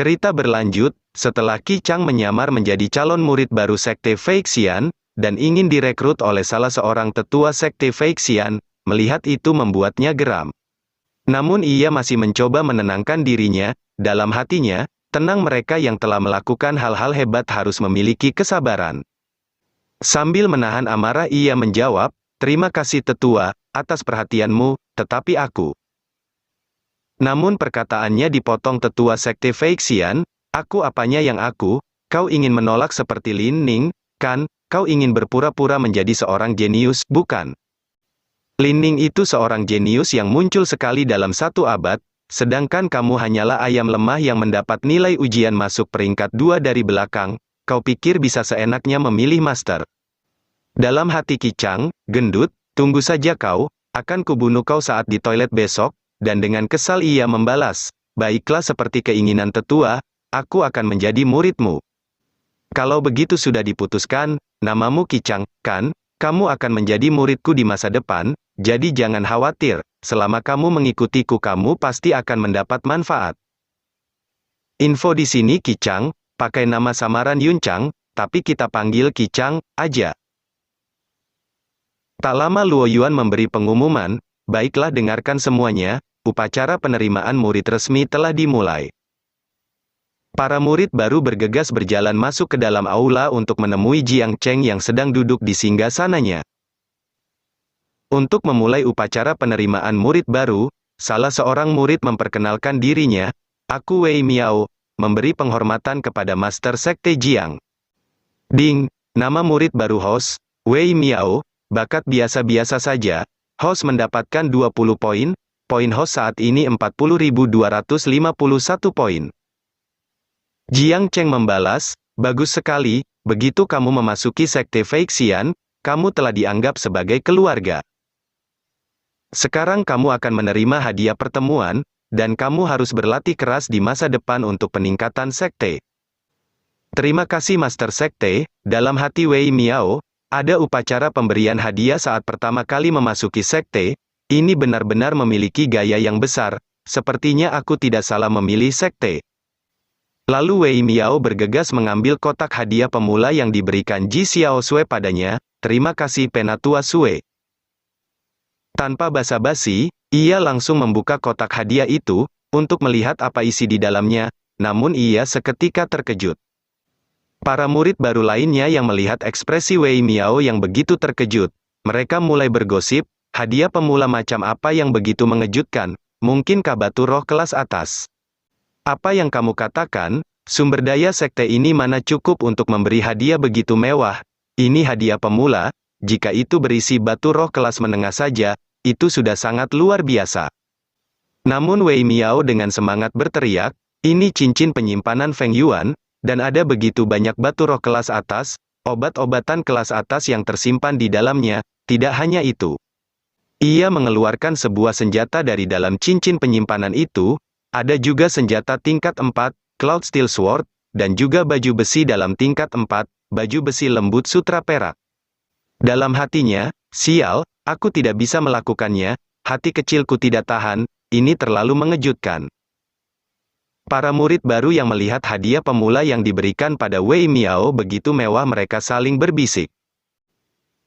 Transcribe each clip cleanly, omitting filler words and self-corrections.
Cerita berlanjut, setelah Qi Chang menyamar menjadi calon murid baru Sekte Feixian, dan ingin direkrut oleh salah seorang tetua Sekte Feixian, melihat itu membuatnya geram. Namun ia masih mencoba menenangkan dirinya, dalam hatinya, tenang, mereka yang telah melakukan hal-hal hebat harus memiliki kesabaran. Sambil menahan amarah ia menjawab, terima kasih tetua, atas perhatianmu, tetapi aku. Namun perkataannya dipotong tetua Sekte Feixian, aku apanya yang aku, kau ingin menolak seperti Lin Ning, kan, kau ingin berpura-pura menjadi seorang jenius, bukan? Lin Ning itu seorang jenius yang muncul sekali dalam satu abad, sedangkan kamu hanyalah ayam lemah yang mendapat nilai ujian masuk peringkat 2 dari belakang, kau pikir bisa seenaknya memilih master. Dalam hati Qi Chang, gendut, tunggu saja kau, akan kubunuh kau saat di toilet besok, dan dengan kesal ia membalas, baiklah seperti keinginan tetua, aku akan menjadi muridmu. Kalau begitu sudah diputuskan, namamu Qi Chang, kan? Kamu akan menjadi muridku di masa depan, jadi jangan khawatir, selama kamu mengikutiku kamu pasti akan mendapat manfaat. Info di sini Qi Chang, pakai nama samaran Yun Chang, tapi kita panggil Qi Chang aja. Tak lama Luo Yuan memberi pengumuman, baiklah dengarkan semuanya, upacara penerimaan murid resmi telah dimulai. Para murid baru bergegas berjalan masuk ke dalam aula untuk menemui Jiang Cheng yang sedang duduk di singgasananya. Untuk memulai upacara penerimaan murid baru, salah seorang murid memperkenalkan dirinya, aku Wei Miao, memberi penghormatan kepada Master Sekte Jiang. Ding, nama murid baru host, Wei Miao, bakat biasa-biasa saja, host mendapatkan 20 poin, poin host saat ini 40.251 poin. Jiang Cheng membalas, bagus sekali, begitu kamu memasuki Sekte Feixian, kamu telah dianggap sebagai keluarga. Sekarang kamu akan menerima hadiah pertemuan, dan kamu harus berlatih keras di masa depan untuk peningkatan sekte. Terima kasih Master Sekte, dalam hati Wei Miao, ada upacara pemberian hadiah saat pertama kali memasuki sekte, ini benar-benar memiliki gaya yang besar, sepertinya aku tidak salah memilih sekte. Lalu Wei Miao bergegas mengambil kotak hadiah pemula yang diberikan Ji Xiao Sui padanya, terima kasih Penatua Sui. Tanpa basa-basi, ia langsung membuka kotak hadiah itu, untuk melihat apa isi di dalamnya, namun ia seketika terkejut. Para murid baru lainnya yang melihat ekspresi Wei Miao yang begitu terkejut, mereka mulai bergosip, hadiah pemula macam apa yang begitu mengejutkan, mungkinkah batu roh kelas atas? Apa yang kamu katakan, sumber daya sekte ini mana cukup untuk memberi hadiah begitu mewah? Ini hadiah pemula, jika itu berisi batu roh kelas menengah saja, itu sudah sangat luar biasa. Namun Wei Miao dengan semangat berteriak, ini cincin penyimpanan Feng Yuan, dan ada begitu banyak batu roh kelas atas, obat-obatan kelas atas yang tersimpan di dalamnya, tidak hanya itu. Ia mengeluarkan sebuah senjata dari dalam cincin penyimpanan itu, ada juga senjata tingkat 4, Cloud Steel Sword, dan juga baju besi dalam tingkat 4, baju besi lembut sutra perak. Dalam hatinya, sial, aku tidak bisa melakukannya, hati kecilku tidak tahan, ini terlalu mengejutkan. Para murid baru yang melihat hadiah pemula yang diberikan pada Wei Miao begitu mewah mereka saling berbisik.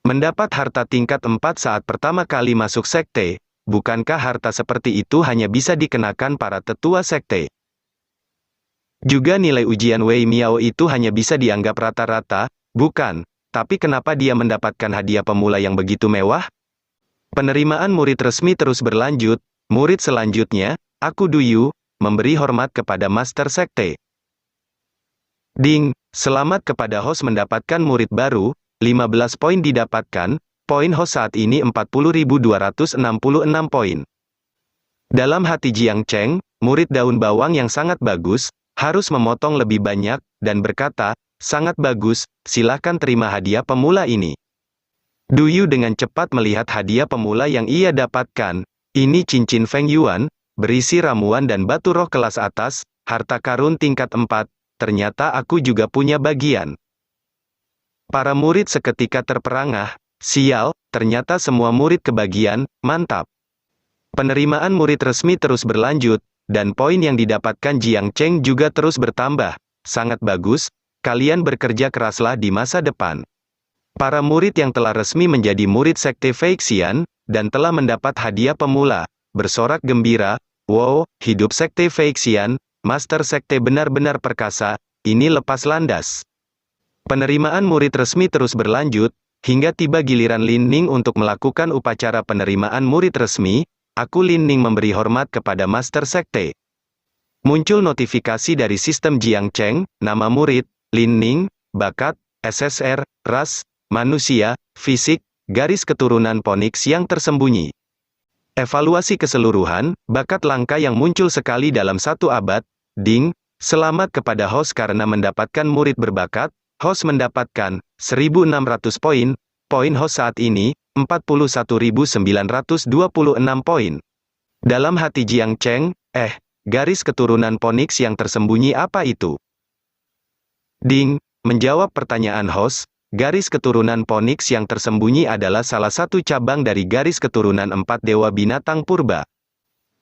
Mendapat harta tingkat 4 saat pertama kali masuk sekte, bukankah harta seperti itu hanya bisa dikenakan para tetua sekte? Juga nilai ujian Wei Miao itu hanya bisa dianggap rata-rata, bukan? Tapi kenapa dia mendapatkan hadiah pemula yang begitu mewah? Penerimaan murid resmi terus berlanjut, murid selanjutnya, aku Duyu, memberi hormat kepada Master Sekte. Ding, selamat kepada host mendapatkan murid baru, 15 poin didapatkan, poin host saat ini 40.266 poin. Dalam hati Jiang Cheng, murid daun bawang yang sangat bagus, harus memotong lebih banyak, dan berkata, sangat bagus, silakan terima hadiah pemula ini. Duyu dengan cepat melihat hadiah pemula yang ia dapatkan, ini cincin Feng Yuan, berisi ramuan dan batu roh kelas atas, harta karun tingkat 4, ternyata aku juga punya bagian. Para murid seketika terperangah, sial, ternyata semua murid kebagian, mantap. Penerimaan murid resmi terus berlanjut, dan poin yang didapatkan Jiang Cheng juga terus bertambah. Sangat bagus, kalian bekerja keraslah di masa depan. Para murid yang telah resmi menjadi murid Sekte Feixian, dan telah mendapat hadiah pemula, bersorak gembira, wow, hidup Sekte Feixian, Master Sekte benar-benar perkasa, ini lepas landas. Penerimaan murid resmi terus berlanjut, hingga tiba giliran Lin Ning untuk melakukan upacara penerimaan murid resmi. Aku Lin Ning memberi hormat kepada Master Sekte. Muncul notifikasi dari sistem Jiang Cheng, nama murid, Lin Ning, bakat, SSR, ras, manusia, fisik, garis keturunan Phoenix yang tersembunyi. Evaluasi keseluruhan, bakat langka yang muncul sekali dalam 1 abad, ding, selamat kepada host karena mendapatkan murid berbakat, host mendapatkan 1.600 poin, poin host saat ini, 41.926 poin. Dalam hati Jiang Cheng, garis keturunan Phoenix yang tersembunyi apa itu? Ding, menjawab pertanyaan host, garis keturunan Phoenix yang tersembunyi adalah salah satu cabang dari garis keturunan 4 dewa binatang purba.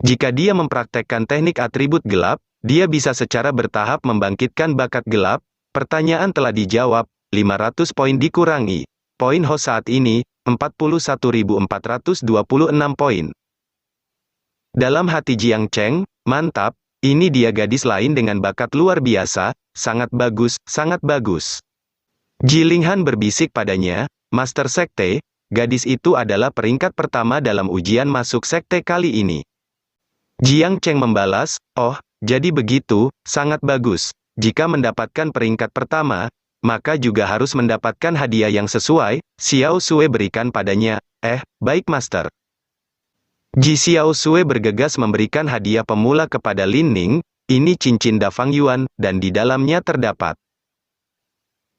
Jika dia mempraktekkan teknik atribut gelap, dia bisa secara bertahap membangkitkan bakat gelap. Pertanyaan telah dijawab, 500 poin dikurangi. Poin host saat ini, 41.426 poin. Dalam hati Jiang Cheng, mantap, ini dia gadis lain dengan bakat luar biasa, sangat bagus, sangat bagus. Ji Linghan berbisik padanya, Master Sekte, gadis itu adalah peringkat pertama dalam ujian masuk sekte kali ini. Jiang Cheng membalas, oh, jadi begitu, sangat bagus. Jika mendapatkan peringkat pertama, maka juga harus mendapatkan hadiah yang sesuai, Xiao Sue berikan padanya, baik Master. Ji Xiao Sue bergegas memberikan hadiah pemula kepada Lin Ning, ini cincin Dafang Yuan, dan di dalamnya terdapat.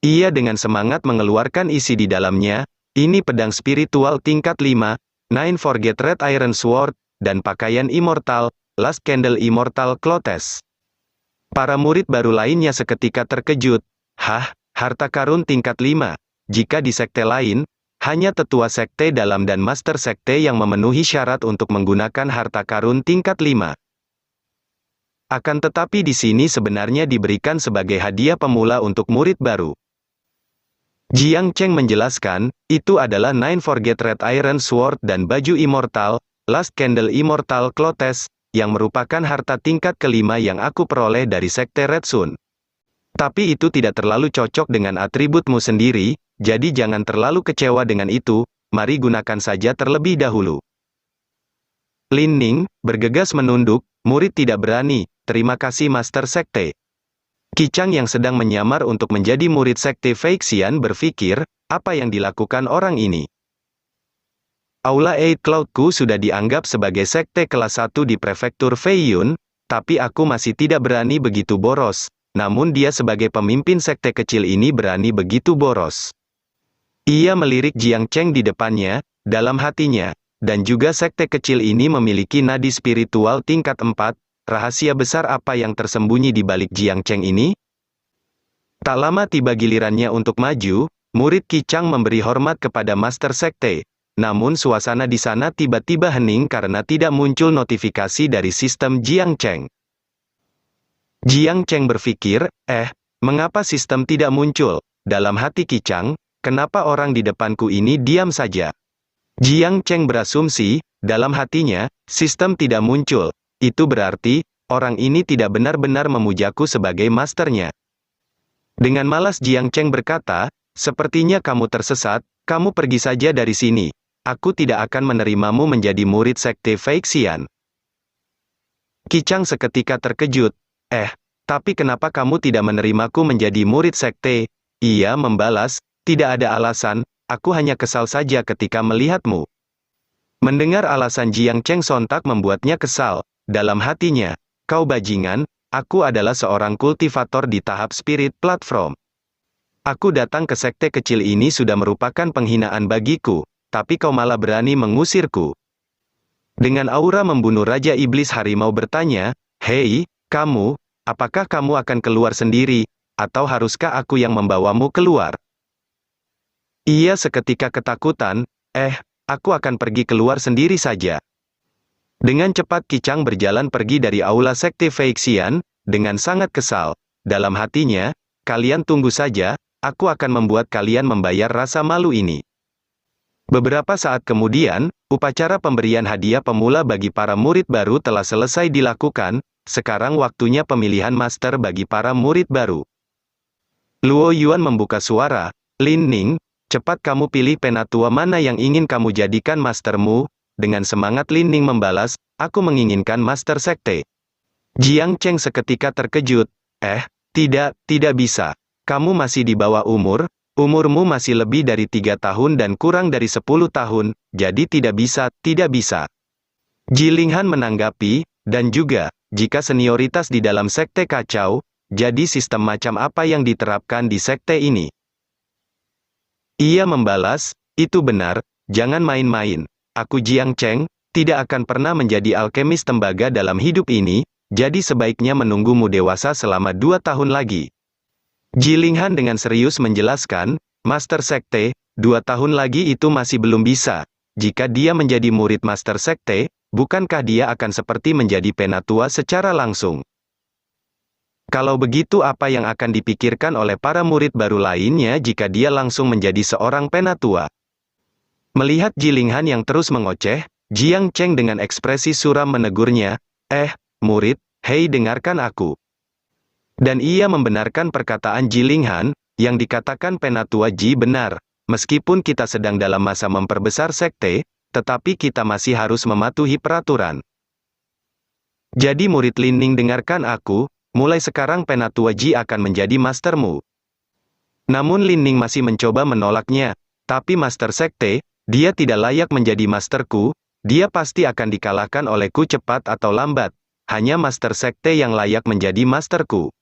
Ia dengan semangat mengeluarkan isi di dalamnya, ini pedang spiritual tingkat 5, Nine Forget Red Iron Sword, dan pakaian immortal, Last Candle Immortal Clothes. Para murid baru lainnya seketika terkejut, harta karun tingkat 5, jika di sekte lain, hanya tetua sekte dalam dan master sekte yang memenuhi syarat untuk menggunakan harta karun tingkat 5. Akan tetapi di sini sebenarnya diberikan sebagai hadiah pemula untuk murid baru. Jiang Cheng menjelaskan, itu adalah Nine Forget Red Iron Sword dan baju immortal, Last Candle Immortal Clothes, yang merupakan harta tingkat kelima yang aku peroleh dari sekte Red Sun. Tapi itu tidak terlalu cocok dengan atributmu sendiri, jadi jangan terlalu kecewa dengan itu, mari gunakan saja terlebih dahulu. Lin Ning, bergegas menunduk, murid tidak berani, terima kasih Master Sekte. Qichang yang sedang menyamar untuk menjadi murid Sekte Feixian berpikir, apa yang dilakukan orang ini? Aula Eight Cloudku sudah dianggap sebagai sekte kelas 1 di prefektur Feiyun, tapi aku masih tidak berani begitu boros. Namun dia sebagai pemimpin sekte kecil ini berani begitu boros. Ia melirik Jiang Cheng di depannya, dalam hatinya, dan juga sekte kecil ini memiliki nadi spiritual tingkat 4, rahasia besar apa yang tersembunyi di balik Jiang Cheng ini? Tak lama tiba gilirannya untuk maju, murid Qichang memberi hormat kepada Master Sekte. Namun suasana di sana tiba-tiba hening karena tidak muncul notifikasi dari sistem Jiang Cheng. Jiang Cheng berpikir, mengapa sistem tidak muncul? Dalam hati Qichang, kenapa orang di depanku ini diam saja? Jiang Cheng berasumsi, dalam hatinya, sistem tidak muncul. Itu berarti, orang ini tidak benar-benar memujaku sebagai masternya. Dengan malas Jiang Cheng berkata, sepertinya kamu tersesat, kamu pergi saja dari sini. Aku tidak akan menerimamu menjadi murid Sekte Feixian. Qichang seketika terkejut. Tapi kenapa kamu tidak menerimaku menjadi murid sekte? Ia membalas, tidak ada alasan, aku hanya kesal saja ketika melihatmu. Mendengar alasan Jiang Cheng sontak membuatnya kesal. Dalam hatinya, kau bajingan, aku adalah seorang kultivator di tahap spirit platform. Aku datang ke sekte kecil ini sudah merupakan penghinaan bagiku, tapi kau malah berani mengusirku. Dengan aura membunuh Raja Iblis Harimau bertanya, hei, kamu, apakah kamu akan keluar sendiri, atau haruskah aku yang membawamu keluar? Ia seketika ketakutan, aku akan pergi keluar sendiri saja. Dengan cepat Qi Chang berjalan pergi dari aula Sekte Feixian, dengan sangat kesal. Dalam hatinya, kalian tunggu saja, aku akan membuat kalian membayar rasa malu ini. Beberapa saat kemudian, upacara pemberian hadiah pemula bagi para murid baru telah selesai dilakukan, sekarang waktunya pemilihan master bagi para murid baru. Luo Yuan membuka suara, Lin Ning, cepat kamu pilih penatua mana yang ingin kamu jadikan mastermu. Dengan semangat Lin Ning membalas, aku menginginkan master sekte. Jiang Cheng seketika terkejut, tidak bisa. Kamu masih di bawah umur, umurmu masih lebih dari 3 tahun dan kurang dari 10 tahun, jadi tidak bisa. Ji Linghan menanggapi, dan juga, jika senioritas di dalam sekte kacau, jadi sistem macam apa yang diterapkan di sekte ini? Ia membalas, itu benar, jangan main-main. Aku Jiang Cheng, tidak akan pernah menjadi alkemis tembaga dalam hidup ini, jadi sebaiknya menunggumu dewasa selama 2 tahun lagi. Ji Linghan dengan serius menjelaskan, Master Sekte, 2 tahun lagi itu masih belum bisa. Jika dia menjadi murid Master Sekte, bukankah dia akan seperti menjadi penatua secara langsung? Kalau begitu apa yang akan dipikirkan oleh para murid baru lainnya jika dia langsung menjadi seorang penatua? Melihat Ji Linghan yang terus mengoceh, Jiang Cheng dengan ekspresi suram menegurnya, murid, hei dengarkan aku. Dan ia membenarkan perkataan Ji Linghan, yang dikatakan penatua Ji benar, meskipun kita sedang dalam masa memperbesar sekte, tetapi kita masih harus mematuhi peraturan. Jadi murid Lin Ning dengarkan aku, mulai sekarang penatua Ji akan menjadi mastermu. Namun Lin Ning masih mencoba menolaknya, tapi master sekte, dia tidak layak menjadi masterku, dia pasti akan dikalahkan olehku cepat atau lambat. Hanya master sekte yang layak menjadi masterku.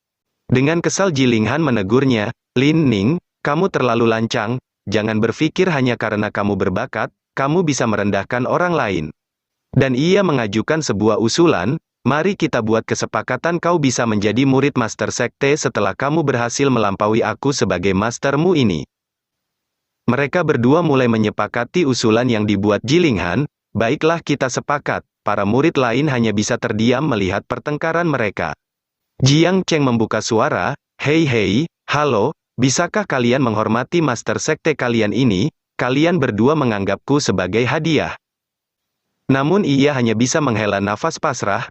Dengan kesal Ji Linghan menegurnya, Lin Ning, kamu terlalu lancang, jangan berpikir hanya karena kamu berbakat, kamu bisa merendahkan orang lain. Dan ia mengajukan sebuah usulan, mari kita buat kesepakatan kau bisa menjadi murid master sekte setelah kamu berhasil melampaui aku sebagai mastermu ini. Mereka berdua mulai menyepakati usulan yang dibuat Ji Linghan, baiklah kita sepakat, para murid lain hanya bisa terdiam melihat pertengkaran mereka. Jiang Cheng membuka suara, hei, halo, bisakah kalian menghormati master sekte kalian ini, kalian berdua menganggapku sebagai hadiah. Namun ia hanya bisa menghela nafas pasrah,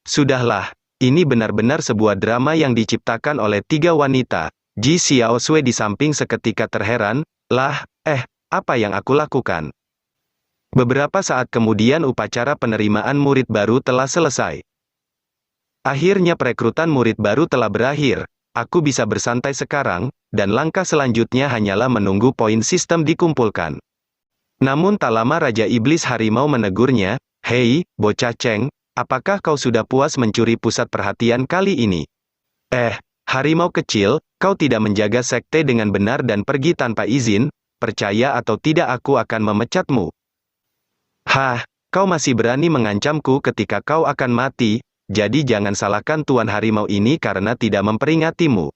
sudahlah, ini benar-benar sebuah drama yang diciptakan oleh 3 wanita. Ji Xiaosui di samping seketika terheran, apa yang aku lakukan? Beberapa saat kemudian upacara penerimaan murid baru telah selesai. Akhirnya perekrutan murid baru telah berakhir, aku bisa bersantai sekarang, dan langkah selanjutnya hanyalah menunggu poin sistem dikumpulkan. Namun tak lama Raja Iblis Harimau menegurnya, hei, bocah Cheng, apakah kau sudah puas mencuri pusat perhatian kali ini? Harimau kecil, kau tidak menjaga sekte dengan benar dan pergi tanpa izin, percaya atau tidak aku akan memecatmu. Kau masih berani mengancamku ketika kau akan mati, jadi jangan salahkan Tuan Harimau ini karena tidak memperingatimu.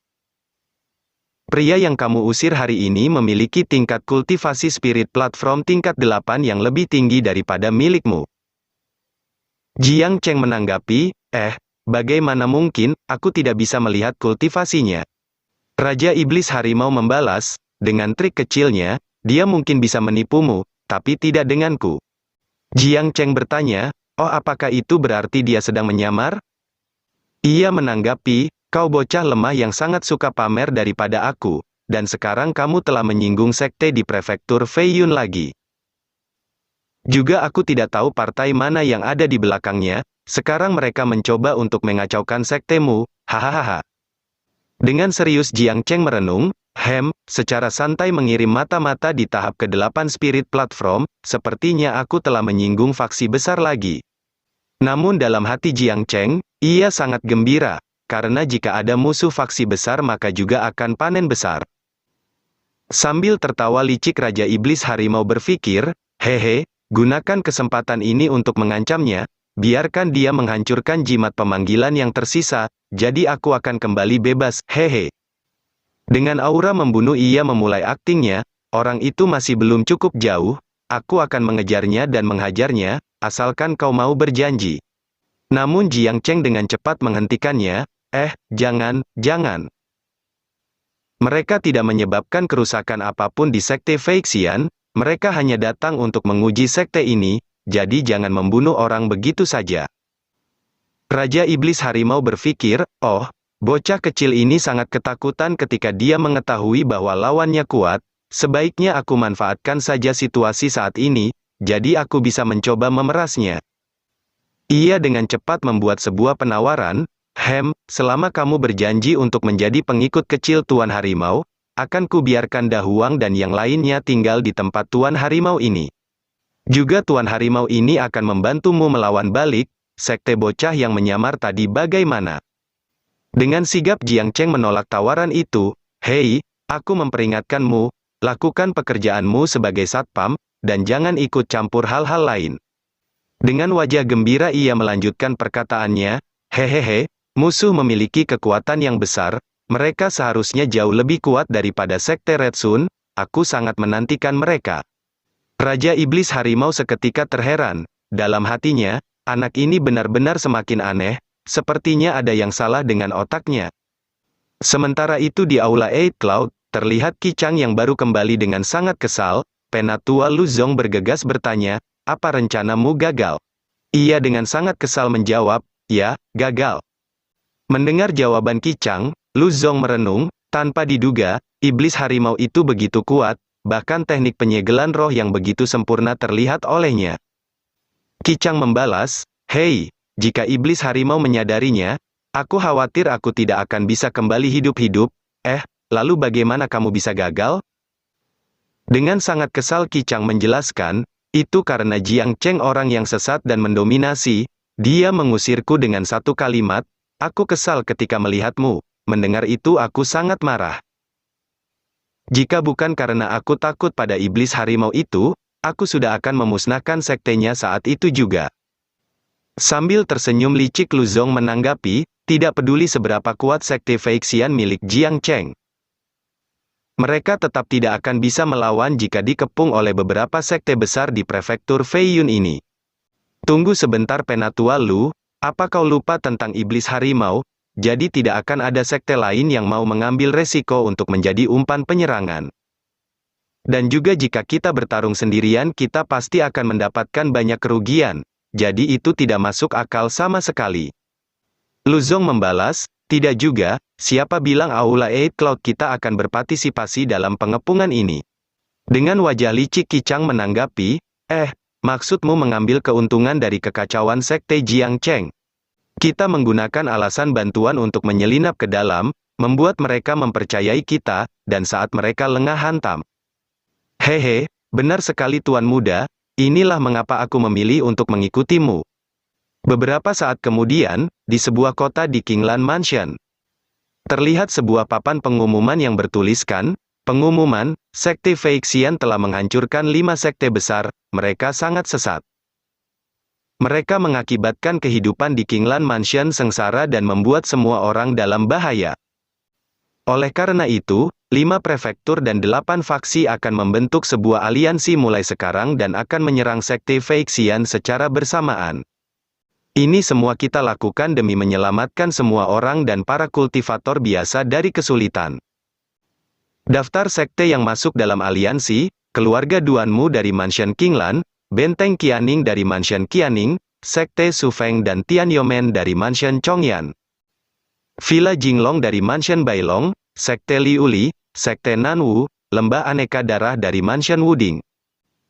Pria yang kamu usir hari ini memiliki tingkat kultivasi spirit platform tingkat 8 yang lebih tinggi daripada milikmu. Jiang Cheng menanggapi, bagaimana mungkin, aku tidak bisa melihat kultivasinya. Raja Iblis Harimau membalas, dengan trik kecilnya, dia mungkin bisa menipumu, tapi tidak denganku. Jiang Cheng bertanya, apakah itu berarti dia sedang menyamar? Ia menanggapi, kau bocah lemah yang sangat suka pamer daripada aku, dan sekarang kamu telah menyinggung sekte di prefektur Feiyun lagi. Juga aku tidak tahu partai mana yang ada di belakangnya, sekarang mereka mencoba untuk mengacaukan sektemu, hahaha. Dengan serius Jiang Cheng merenung, secara santai mengirim mata-mata di tahap ke-8 spirit platform, sepertinya aku telah menyinggung faksi besar lagi. Namun dalam hati Jiang Cheng, ia sangat gembira, karena jika ada musuh faksi besar maka juga akan panen besar. Sambil tertawa licik Raja Iblis Harimau berpikir, gunakan kesempatan ini untuk mengancamnya, biarkan dia menghancurkan jimat pemanggilan yang tersisa, jadi aku akan kembali bebas, Dengan aura membunuh ia memulai aktingnya, orang itu masih belum cukup jauh, aku akan mengejarnya dan menghajarnya, asalkan kau mau berjanji. Namun Jiang Cheng dengan cepat menghentikannya, jangan. Mereka tidak menyebabkan kerusakan apapun di Sekte Feixian, mereka hanya datang untuk menguji sekte ini, jadi jangan membunuh orang begitu saja. Raja Iblis Harimau berpikir, oh, bocah kecil ini sangat ketakutan ketika dia mengetahui bahwa lawannya kuat, sebaiknya aku manfaatkan saja situasi saat ini, jadi aku bisa mencoba memerasnya. Ia dengan cepat membuat sebuah penawaran, selama kamu berjanji untuk menjadi pengikut kecil Tuan Harimau, akan kubiarkan Dahuang dan yang lainnya tinggal di tempat Tuan Harimau ini. Juga Tuan Harimau ini akan membantumu melawan balik, sekte bocah yang menyamar tadi bagaimana. Dengan sigap Jiang Cheng menolak tawaran itu, hei, aku memperingatkanmu, lakukan pekerjaanmu sebagai satpam, dan jangan ikut campur hal-hal lain. Dengan wajah gembira ia melanjutkan perkataannya, hehehe, musuh memiliki kekuatan yang besar, mereka seharusnya jauh lebih kuat daripada Sekte Red Sun, aku sangat menantikan mereka. Raja Iblis Harimau seketika terheran, dalam hatinya, anak ini benar-benar semakin aneh, sepertinya ada yang salah dengan otaknya. Sementara itu di Aula Eight Cloud, terlihat Qi Chang yang baru kembali dengan sangat kesal, Penatua Lu Zong bergegas bertanya, apa rencanamu gagal? Ia dengan sangat kesal menjawab, ya, gagal. Mendengar jawaban Qi Chang, Lu Zong merenung, tanpa diduga, iblis harimau itu begitu kuat, bahkan teknik penyegelan roh yang begitu sempurna terlihat olehnya. Qi Chang membalas, hei, jika iblis harimau menyadarinya, aku khawatir aku tidak akan bisa kembali hidup-hidup, lalu bagaimana kamu bisa gagal? Dengan sangat kesal Qi Chang menjelaskan, itu karena Jiang Cheng orang yang sesat dan mendominasi, dia mengusirku dengan satu kalimat, aku kesal ketika melihatmu, mendengar itu aku sangat marah. Jika bukan karena aku takut pada iblis harimau itu, aku sudah akan memusnahkan sektenya saat itu juga. Sambil tersenyum licik Lu Zong menanggapi, tidak peduli seberapa kuat sekte Feixian milik Jiang Cheng. Mereka tetap tidak akan bisa melawan jika dikepung oleh beberapa sekte besar di prefektur Feiyun ini. Tunggu sebentar Penatua Lu, apa kau lupa tentang iblis harimau? Jadi tidak akan ada sekte lain yang mau mengambil resiko untuk menjadi umpan penyerangan. Dan juga jika kita bertarung sendirian kita pasti akan mendapatkan banyak kerugian, jadi itu tidak masuk akal sama sekali. Lu Zong membalas, tidak juga, siapa bilang Aula Eight Cloud kita akan berpartisipasi dalam pengepungan ini. Dengan wajah licik Qi Chang menanggapi, maksudmu mengambil keuntungan dari kekacauan sekte Jiang Cheng. Kita menggunakan alasan bantuan untuk menyelinap ke dalam, membuat mereka mempercayai kita, dan saat mereka lengah hantam. Hehe, benar sekali Tuan Muda, inilah mengapa aku memilih untuk mengikutimu. Beberapa saat kemudian, di sebuah kota di Kinglan Mansion, terlihat sebuah papan pengumuman yang bertuliskan, pengumuman, Sekte Feixian telah menghancurkan 5 sekte besar, mereka sangat sesat. Mereka mengakibatkan kehidupan di Kinglan Mansion sengsara dan membuat semua orang dalam bahaya. Oleh karena itu, 5 prefektur dan 8 faksi akan membentuk sebuah aliansi mulai sekarang dan akan menyerang Sekte Feixian secara bersamaan. Ini semua kita lakukan demi menyelamatkan semua orang dan para kultivator biasa dari kesulitan. Daftar sekte yang masuk dalam aliansi, keluarga Duanmu dari Mansion Kinglan, Benteng Qianing dari Mansion Qianing, Sekte Sufeng dan Tianyomen dari Mansion Chongyan. Villa Jinglong dari Mansion Bailong, Sekte Liuli, Sekte Nanwu, Lembah Aneka Darah dari Mansion Wuding.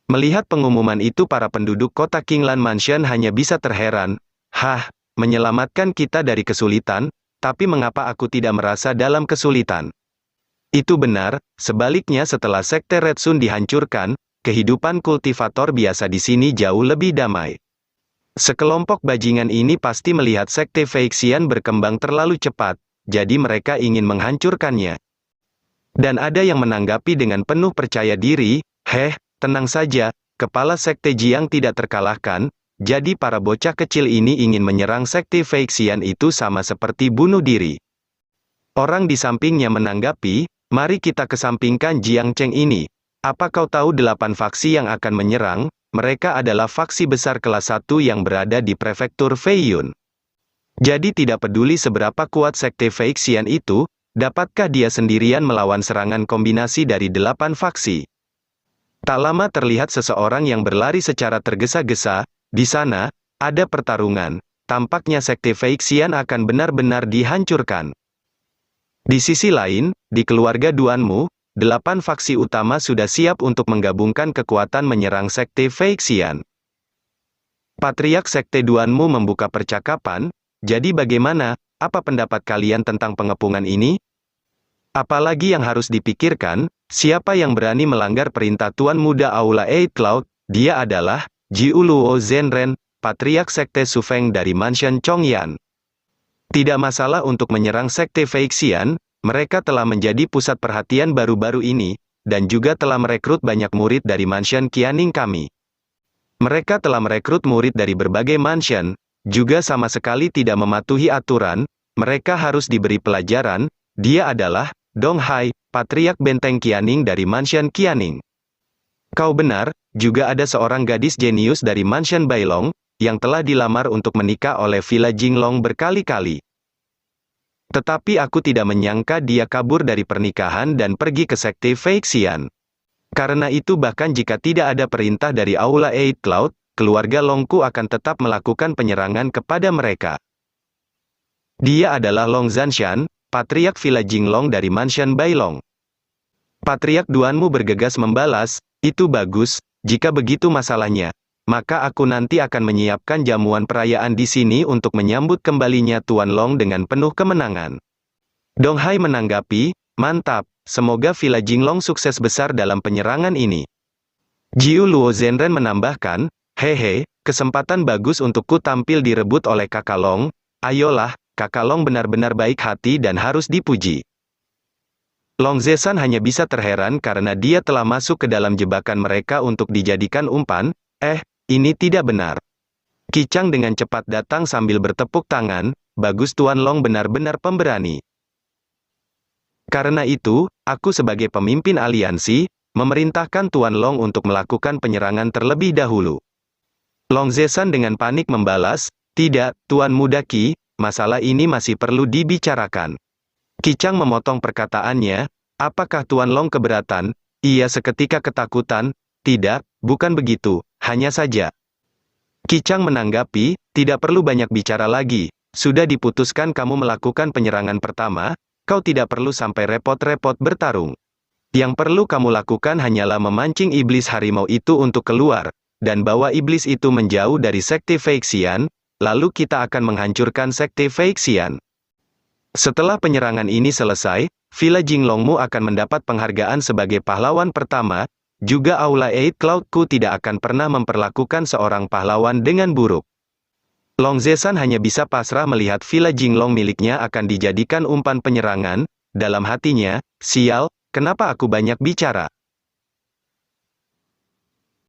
Melihat pengumuman itu para penduduk kota Kinglan Mansion hanya bisa terheran, menyelamatkan kita dari kesulitan, tapi mengapa aku tidak merasa dalam kesulitan? Itu benar, sebaliknya setelah Sekte Red Sun dihancurkan, kehidupan kultivator biasa di sini jauh lebih damai. Sekelompok bajingan ini pasti melihat Sekte Feixian berkembang terlalu cepat, jadi mereka ingin menghancurkannya. Dan ada yang menanggapi dengan penuh percaya diri, tenang saja, kepala Sekte Jiang tidak terkalahkan, jadi para bocah kecil ini ingin menyerang Sekte Feixian itu sama seperti bunuh diri. Orang di sampingnya menanggapi, mari kita kesampingkan Jiang Cheng ini. Apa kau tahu 8 faksi yang akan menyerang? mereka adalah faksi besar kelas 1 yang berada di prefektur Feiyun. Jadi tidak peduli seberapa kuat sekte Feixian itu, dapatkah dia sendirian melawan serangan kombinasi dari 8 faksi? Tak lama terlihat seseorang yang berlari secara tergesa-gesa. Di sana, ada pertarungan. Tampaknya sekte Feixian akan benar-benar dihancurkan. Di sisi lain, di keluarga Duanmu, 8 faksi utama sudah siap untuk menggabungkan kekuatan menyerang sekte Feixian. Patriark sekte Duanmu membuka percakapan, jadi bagaimana, apa pendapat kalian tentang pengepungan ini? Apalagi yang harus dipikirkan, siapa yang berani melanggar perintah Tuan Muda Aula Eight Cloud? Dia adalah Jiu Luo Zhenren, Patriark sekte Sufeng dari Mansion Chongyan. Tidak masalah untuk menyerang sekte Feixian, mereka telah menjadi pusat perhatian baru-baru ini, dan juga telah merekrut banyak murid dari Mansion Qianing kami. Mereka telah merekrut murid dari berbagai mansion, juga sama sekali tidak mematuhi aturan, mereka harus diberi pelajaran. Dia adalah Dong Hai, Patriark Benteng Qianing dari Mansion Qianing. Kau benar, juga ada seorang gadis jenius dari Mansion Bailong, yang telah dilamar untuk menikah oleh Villa Jinglong berkali-kali. Tetapi aku tidak menyangka dia kabur dari pernikahan dan pergi ke sekte Feixian. Karena itu bahkan jika tidak ada perintah dari Aula Eight Cloud, keluarga Longku akan tetap melakukan penyerangan kepada mereka. Dia adalah Long Zanshan, Patriark Villa Jinglong dari Mansion Bailong. Patriark Duanmu bergegas membalas, itu bagus, jika begitu masalahnya, maka aku nanti akan menyiapkan jamuan perayaan di sini untuk menyambut kembalinya Tuan Long dengan penuh kemenangan. Dong Hai menanggapi, mantap, semoga Villa Jinglong sukses besar dalam penyerangan ini. Jiu Luo Zhenren menambahkan, hehe, kesempatan bagus untukku tampil direbut oleh Kakak Long, ayolah, Kakak Long benar-benar baik hati dan harus dipuji. Long Zeshan hanya bisa terheran karena dia telah masuk ke dalam jebakan mereka untuk dijadikan umpan. Ini tidak benar. Qi Chang dengan cepat datang sambil bertepuk tangan, bagus Tuan Long benar-benar pemberani. Karena itu, aku sebagai pemimpin aliansi, memerintahkan Tuan Long untuk melakukan penyerangan terlebih dahulu. Long Zeshan dengan panik membalas, tidak, Tuan Muda Qi, masalah ini masih perlu dibicarakan. Qi Chang memotong perkataannya, apakah Tuan Long keberatan? Ia seketika ketakutan, tidak, bukan begitu, hanya saja. Qi Chang menanggapi, tidak perlu banyak bicara lagi, sudah diputuskan kamu melakukan penyerangan pertama, kau tidak perlu sampai repot-repot bertarung. Yang perlu kamu lakukan hanyalah memancing iblis harimau itu untuk keluar, dan bawa iblis itu menjauh dari sekte Feixian, lalu kita akan menghancurkan sekte Feixian. Setelah penyerangan ini selesai, Villa Jinglongmu akan mendapat penghargaan sebagai pahlawan pertama, juga Aula Eight Cloudku tidak akan pernah memperlakukan seorang pahlawan dengan buruk. Long Zeshan hanya bisa pasrah melihat Villa Jinglong miliknya akan dijadikan umpan penyerangan, dalam hatinya, sial, kenapa aku banyak bicara?